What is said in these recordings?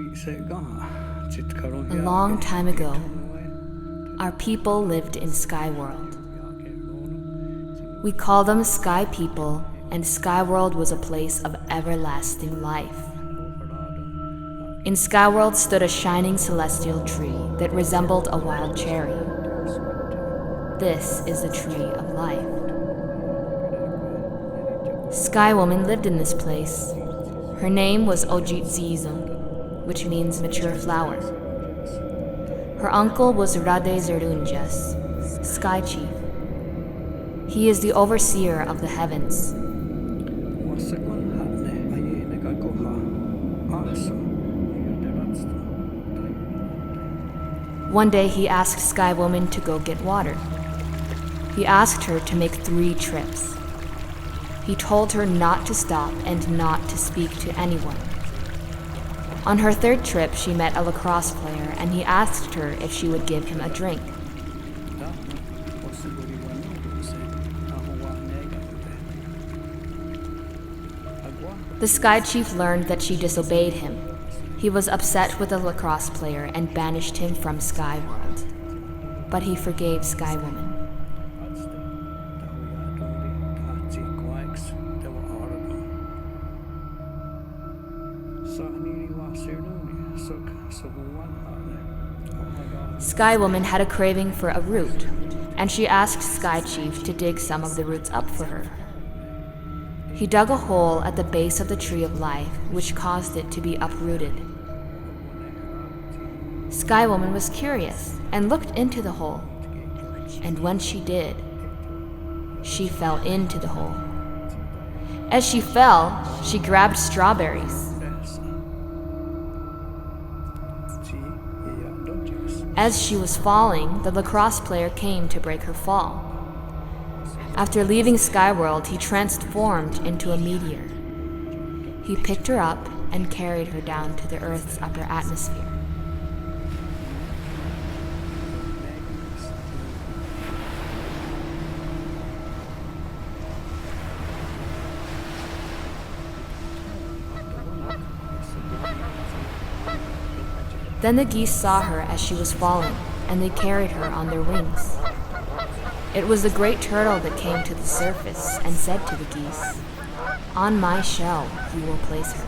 A long time ago, our people lived in Sky World. We call them Sky People, and Sky World was a place of everlasting life. In Sky World stood a shining celestial tree that resembled a wild cherry. This is the tree of life. Sky Woman lived in this place. Her name was Ojitziizung, which means mature flower. Her uncle was Rade Zerunjas, Sky Chief. He is the overseer of the heavens. One day he asked Sky Woman to go get water. He asked her to make 3 trips. He told her not to stop and not to speak to anyone. On her 3rd trip, she met a lacrosse player, and he asked her if she would give him a drink. The Sky Chief learned that she disobeyed him. He was upset with the lacrosse player and banished him from Sky World. But he forgave Sky Woman. Sky Woman had a craving for a root, and she asked Sky Chief to dig some of the roots up for her. He dug a hole at the base of the tree of life, which caused it to be uprooted. Sky Woman was curious and looked into the hole, and when she did, she fell into the hole. As she fell, she grabbed strawberries. As she was falling, the lacrosse player came to break her fall. After leaving Sky World, he transformed into a meteor. He picked her up and carried her down to the Earth's upper atmosphere. Then the geese saw her as she was falling, and they carried her on their wings. It was the great turtle that came to the surface and said to the geese, "On my shell you will place her."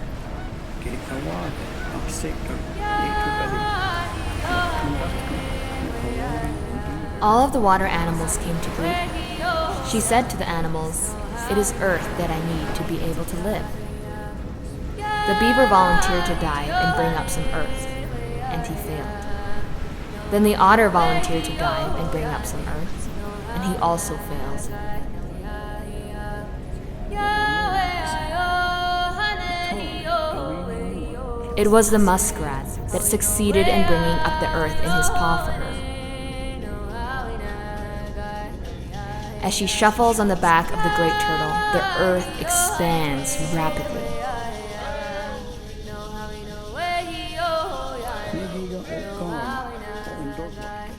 All of the water animals came to greet her. She said to the animals, "It is Earth that I need to be able to live." The beaver volunteered to dive and bring up some earth, and he failed. Then the otter volunteered to dive and bring up some earth, and he also failed. It was the muskrat that succeeded in bringing up the earth in his paw for her. As she shuffles on the back of the great turtle, the earth expands rapidly.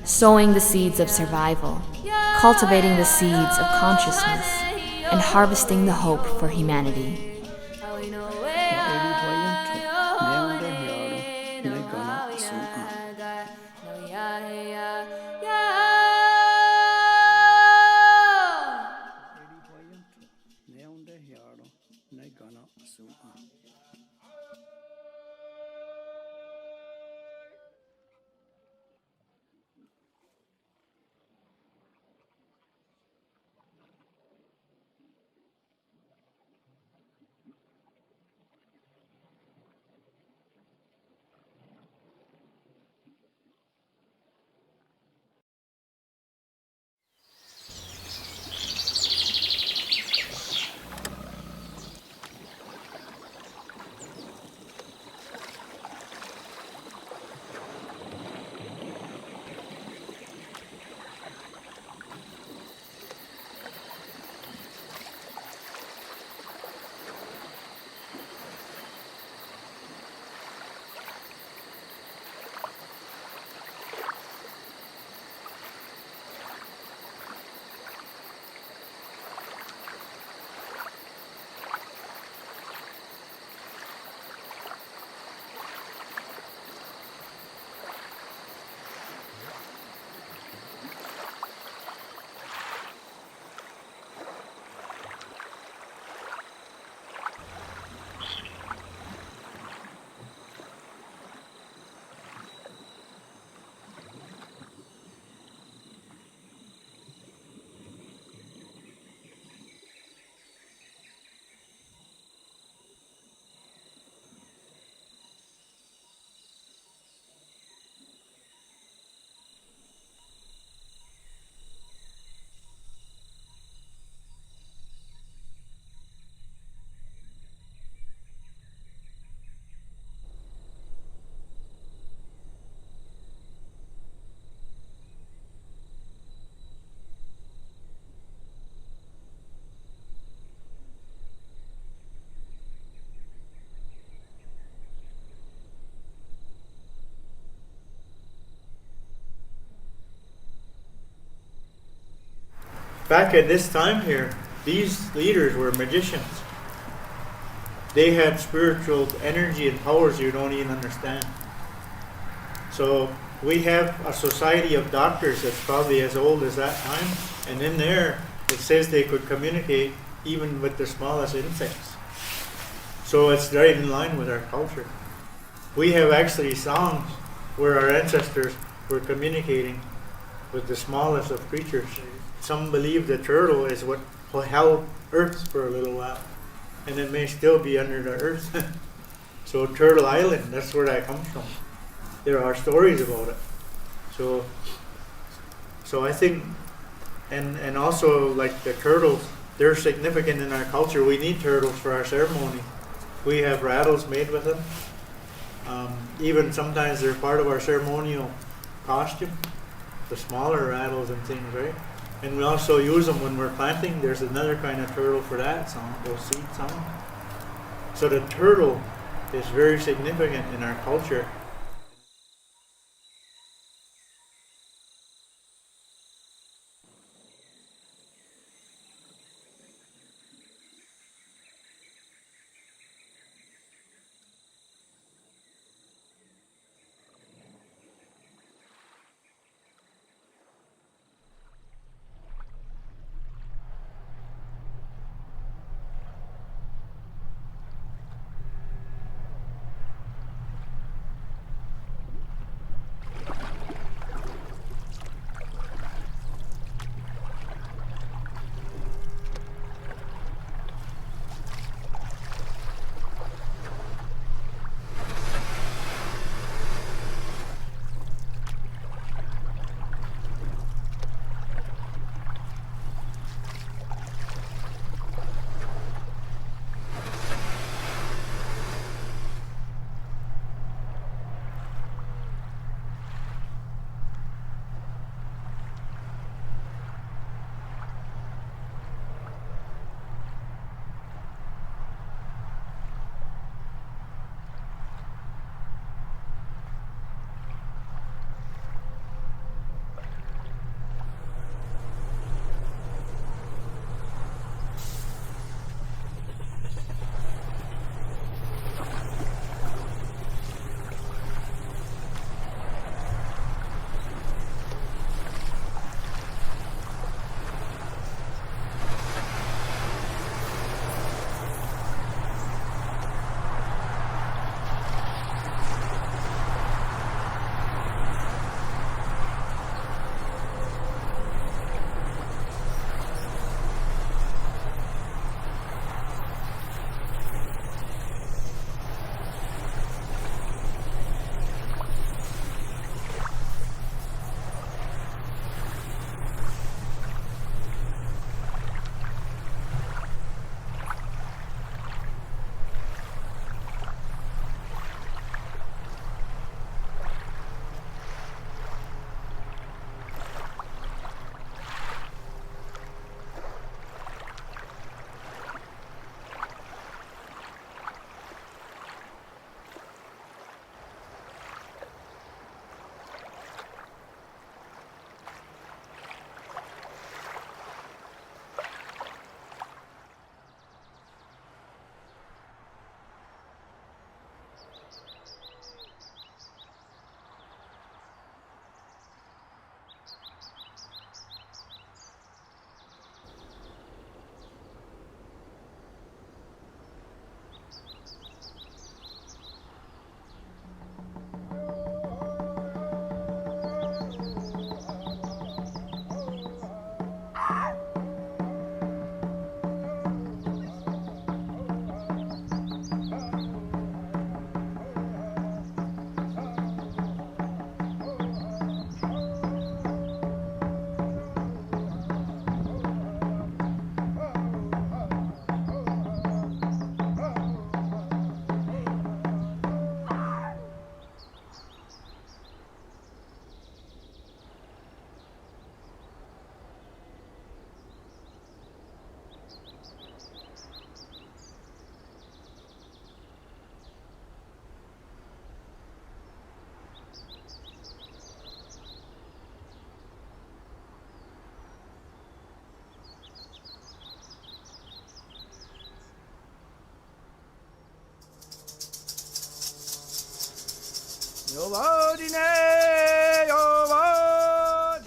Sowing the seeds of survival, cultivating the seeds of consciousness, and harvesting the hope for humanity. back at this time here, these leaders were magicians. They had spiritual energy and powers you don't even understand. So we have a society of doctors that's probably as old as that time, and in there it says they could communicate even with the smallest insects. So it's right in line with our culture. We have actually songs where our ancestors were communicating with the smallest of creatures. Some believe the turtle is what held Earth for a little while, and it may still be under the earth. So Turtle Island, that's where that comes from. There are stories about it. So I think, and also like the turtles, they're significant in our culture. We need turtles for our ceremony. We have rattles made with them. Even sometimes they're part of our ceremonial costume, the smaller rattles and things, right? And we also use them when we're planting. There's another kind of turtle for that song, those seed songs. So the turtle is very significant in our culture.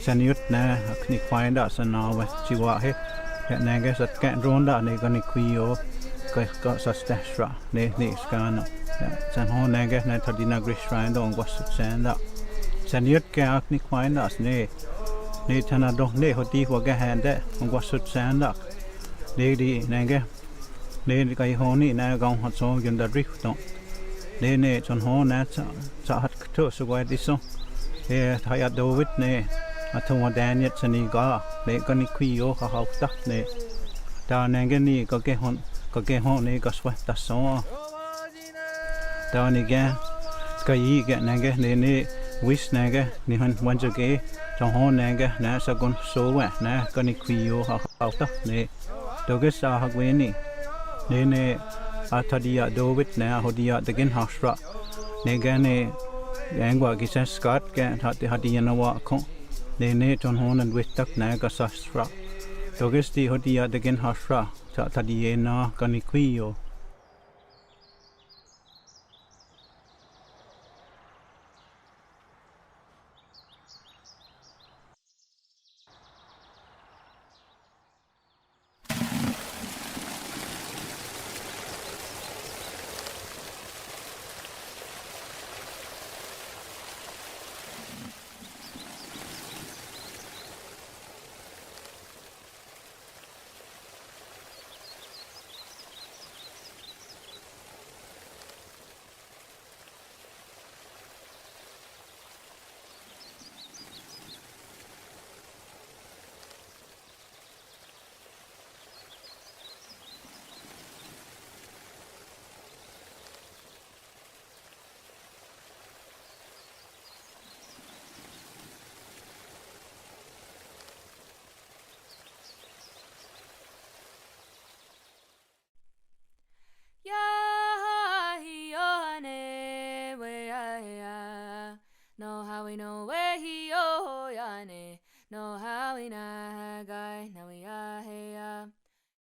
Sen yut nè ni khoai đã san nào vậy chỉ qua hết hiện nay cái sắt kẹn rôn đã này còn quy yo cái sắt stash ra này scan sen hôm nay cái này thật đi na gris ra đó ông sắt sen đã sen yut cái ni khoai đã này này thằng đó này họ đi qua cái hàng đấy ông sắt sen đã này đi này cái hôm nay này gong hot so gần đã rít đó này chọn hôm nay cha hot thưa số quay đi xong thì thay David này thằng đàn nhất sân này có để con đi quy yo có học tập này ta này cái này có cái hòn này có sweat ta xong ta này cái gì cái này wish này cái này hắn cho cái trong hòn này cái nè sao con số vậy nè con đi quy yo học tập này đâu cái sao học về này thật đi David này họ đi từ cái học ra này cái này anh qua cái sen Scott cái thật đi nó không này trong hòn anh viết tắc này có sát ra, tôi cái gì họ đi ở cái gen hasra, thật đi nó cái này quý yo.